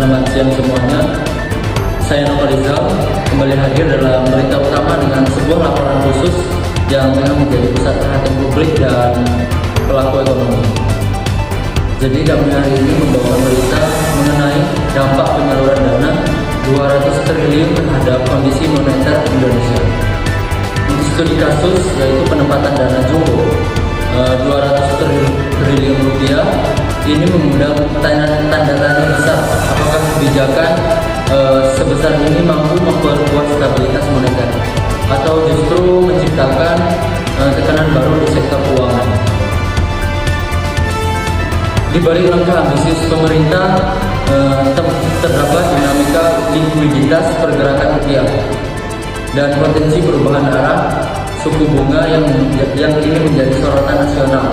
Selamat siang semuanya. Saya Nova Rizal kembali hadir dalam berita utama dengan sebuah laporan khusus yang memang menjadi pusat perhatian publik dan pelaku ekonomi. Jadi kami hari ini membawa berita mengenai dampak penyaluran dana 200 triliun terhadap kondisi moneter Indonesia. Untuk studi kasus yaitu penempatan dana jumbo 200 triliun rupiah ini mengundang tanda tanya besar apakah kebijakan sebesar ini mampu memperkuat stabilitas moneter atau justru menciptakan tekanan baru di sektor keuangan. Di balik langkah ambisius pemerintah terdapat dinamika likuiditas pergerakan rupiah dan potensi perubahan arah suku bunga yang kini menjadi sorotan nasional.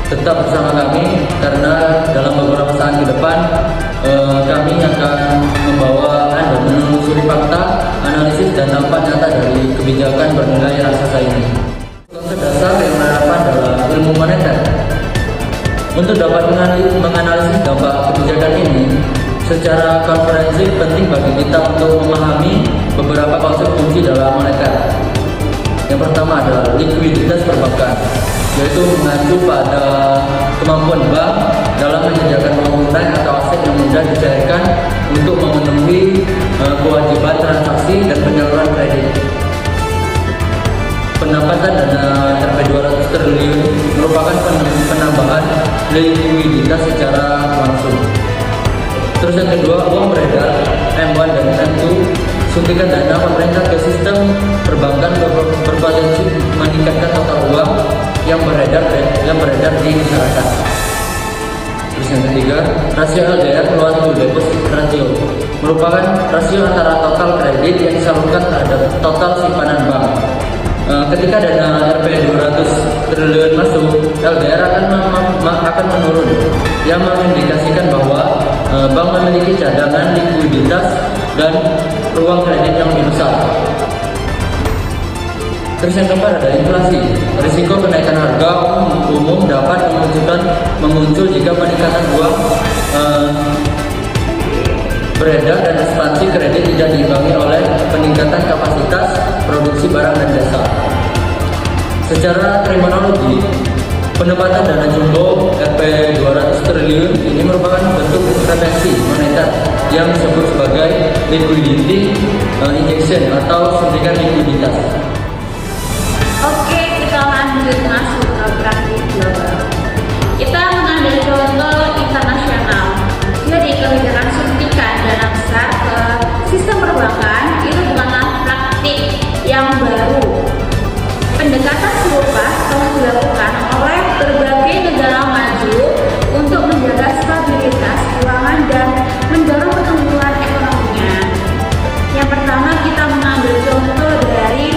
Tetap bersama kami karena dalam beberapa saat ke depan kami akan membawa Anda menelusuri fakta, analisis dan dampak nyata dari kebijakan bernilai raksasa ini. Konsep dasar yang menerapkan dalam ilmu moneter. Untuk dapat menganalisis dampak kebijakan ini secara komprehensif penting bagi kita untuk memahami beberapa konsep kunci dalam moneter. Yang pertama adalah likuiditas perbankan, yaitu mengacu pada kemampuan bank dalam menyediakan uang tunai atau aset yang mudah dicairkan untuk memenuhi kewajiban transaksi dan penyaluran kredit. Pendapatan dana Rp 200 triliun merupakan penambahan likuiditas secara langsung. Terus yang kedua, uang beredar M1 dan M2, suntikan dana pemerintah ke sistem perbankan berpotensi meningkatkan total uang yang beredar di masyarakat. Terus yang ketiga, rasio LDR loan to deposit ratio merupakan rasio antara total kredit yang disalurkan terhadap total simpanan bank. Ketika dana Rp 200 triliun masuk, LDR akan menurun, yang mengindikasikan bahwa bank memiliki cadangan likuiditas dan ruang kredit yang lebih besar. Terus yang keempat ada inflasi. Risiko kenaikan harga umum dapat muncul jika peningkatan uang beredar dan ekspansi kredit tidak diimbangi oleh peningkatan kapasitas produksi barang dan jasa. Secara terminologi, penempatan dana jumbo Rp 200 triliun ini merupakan bentuk intervensi moneter yang disebut sebagai liquidity injection atau suntikan likuiditas. Oke, kita lanjut masuk ke praktik global. Kita mengambil contoh internasional. Jadi kebijakan suntikan dana besar ke sistem perbankan itu bukanlah praktik yang baru. Pendekatan serupa telah dilakukan oleh berbagai negara maju untuk menjaga stabilitas keuangan dan mendorong pertumbuhan ekonominya. Yang pertama kita mengambil contoh dari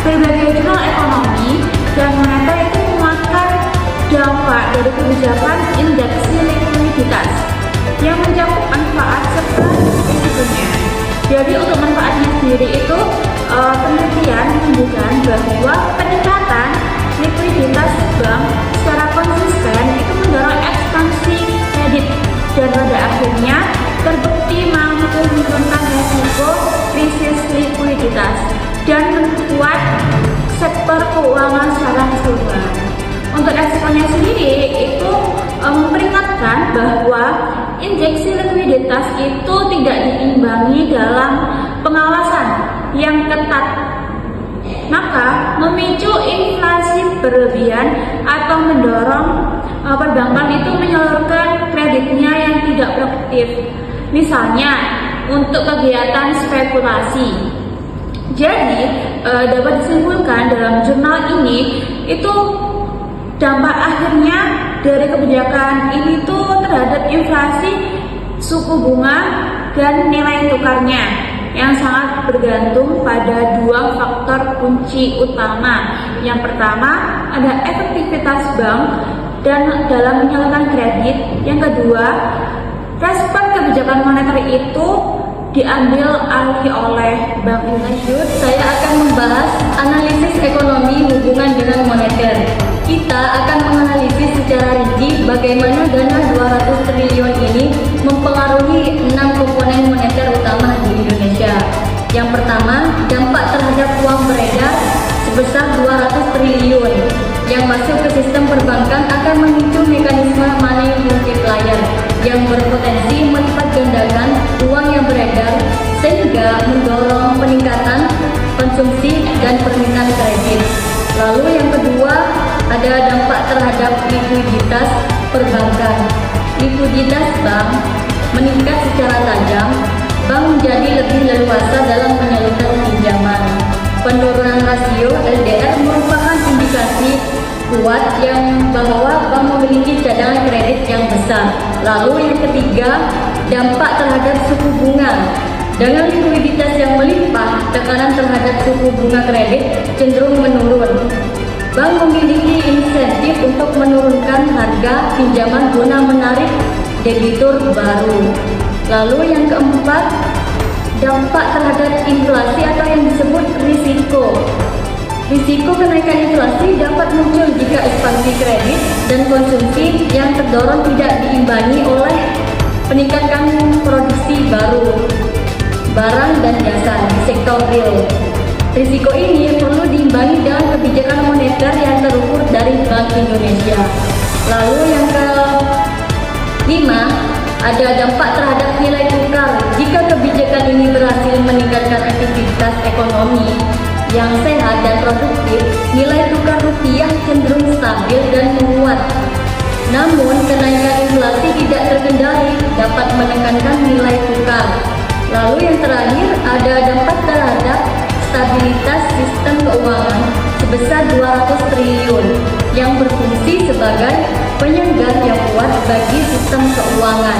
berbagai jurnal ekonomi dan moneter itu memakan dampak dari kebijakan injeksi likuiditas yang mencakup manfaat serta risikonya. Jadi untuk manfaatnya sendiri itu penelitian menunjukkan bahwa peningkatan likuiditas bank secara konsisten itu mendorong ekspansi kredit dan pada akhirnya terbukti mampu menurunkan risiko krisis likuiditas dan memperkuat sektor keuangan secara keseluruhan. Untuk resikonya sendiri itu memperingatkan bahwa injeksi likuiditas itu tidak diimbangi dalam pengawasan yang ketat, maka memicu inflasi berlebihan atau mendorong perbankan itu menyalurkan kreditnya yang tidak produktif, misalnya untuk kegiatan spekulasi. Jadi dapat disimpulkan dalam jurnal ini itu dampak akhirnya dari kebijakan ini tuh terhadap inflasi, suku bunga, dan nilai tukarnya yang sangat bergantung pada dua faktor kunci utama. Yang pertama ada efektivitas bank dan dalam menyalurkan kredit. Yang kedua, respon kebijakan moneter itu diambil alih oleh Bank Indonesia. Saya akan membahas analisis ekonomi hubungan dengan moneter. Kita akan menganalisis secara rinci bagaimana dana 200 triliun ini mempengaruhi 6 komponen moneter utama di Indonesia. Yang pertama, dampak terhadap uang beredar sebesar 200 triliun yang masuk ke sistem perbankan akan memicu mekanisme money multiplier yang berpotensi melipat gandakan uang yang beredar sehingga mendorong peningkatan konsumsi dan permintaan kredit. Lalu yang kedua, ada dampak terhadap likuiditas perbankan. Likuiditas bank meningkat secara tajam, bank menjadi lebih leluasa dalam menyalurkan pinjaman. Penurunan rasio LDR merupakan indikasi kuat yang bahwa bank memiliki cadangan kredit yang besar. Lalu yang ketiga, dampak terhadap suku bunga. Dengan likuiditas yang melimpah, tekanan terhadap suku bunga kredit cenderung menurun. Bank memiliki insentif untuk menurunkan harga pinjaman guna menarik debitur baru. Lalu yang keempat, dampak terhadap inflasi atau yang disebut risiko. Risiko kenaikan inflasi dapat muncul jika ekspansi kredit dan konsumsi yang terdorong tidak diimbangi oleh peningkatan produksi baru, barang dan jasa di sektor real. Risiko ini perlu diimbangi dengan kebijakan moneter yang terukur dari Bank Indonesia. Lalu yang kelima, ada dampak terhadap nilai tukar. Jika kebijakan ini berhasil meningkatkan aktivitas ekonomi yang sehat dan produktif, nilai tukar rupiah cenderung stabil dan menguat. Namun, kenaikan inflasi tidak terkendali dapat menekankan nilai tukar. Lalu yang terakhir, ada dampak terhadap stabilitas sistem keuangan sebesar 200 triliun yang berfungsi sebagai penyangga yang kuat bagi sistem keuangan.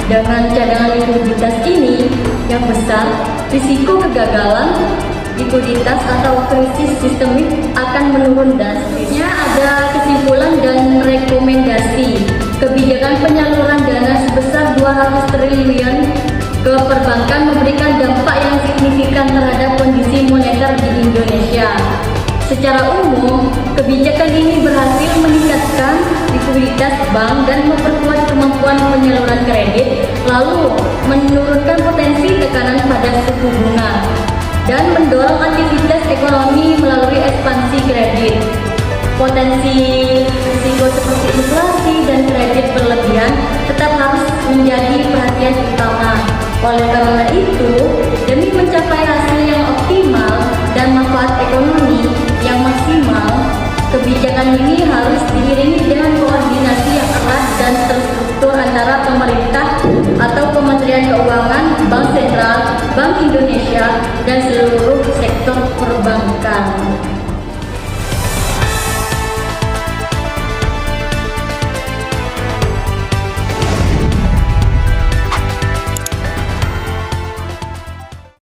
Dengan cadangan likuiditas ini yang besar, risiko kegagalan likuiditas atau krisis sistemik akan menurun drastis. Ada kesimpulan dan rekomendasi. Kebijakan penyaluran dana sebesar 200 triliun ke perbankan memberikan dampak yang signifikan terhadap kondisi moneter di Indonesia. Secara umum, kebijakan ini berhasil meningkatkan likuiditas bank dan memperkuat kemampuan penyaluran kredit, lalu menurunkan potensi tekanan pada suku bunga, dan mendorong aktivitas ekonomi melalui ekspansi kredit. Potensi risiko seperti inflasi dan kredit berlebihan tetap harus menjadi perhatian utama. Oleh karena itu, demi mencapai hasil yang optimal dan manfaat ekonomi yang maksimal, kebijakan ini harus diiringi dengan koordinasi yang erat dan terstruktur antara pemerintah atau Kementerian Keuangan, Bank Sentral, Bank Indonesia, dan seluruh sektor perbankan.